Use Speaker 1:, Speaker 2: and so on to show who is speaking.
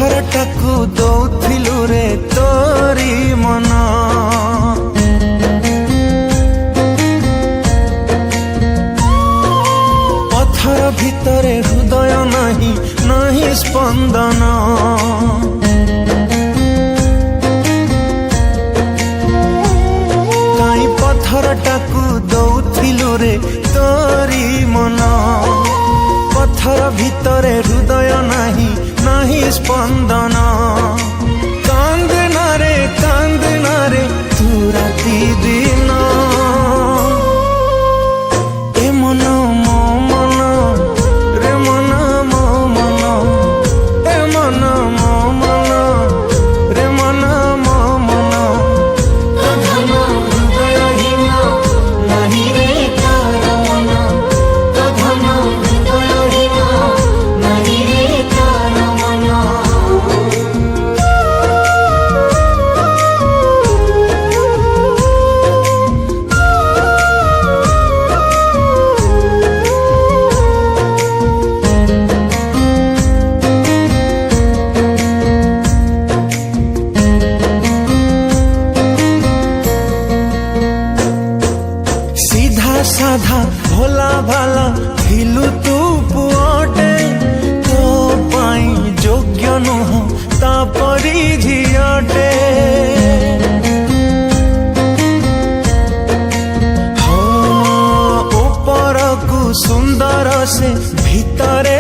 Speaker 1: पत्थरटाकू दौथिलु रे तोरी मन पत्थर भितरे हृदय नहीं नहीं स्पंदन काई पत्थरटाकू दौथिलु रे तोरी मन पत्थर भितरे हृदय नहीं नहीं स्पंदन कांदना रे तू राति दिन ए मन मो मन रे मन मो मन ए मन मो मन रे मन मो मन कथन हृदयहीन नहीं रे तार मन कथन हृदयहीन नहीं रे तार मन। सीधा साधा भोला भाला थिलु तू पुअटे तो पाई योग्य नुह तापरी झियटे हो ऊपर को सुंदर से भीतर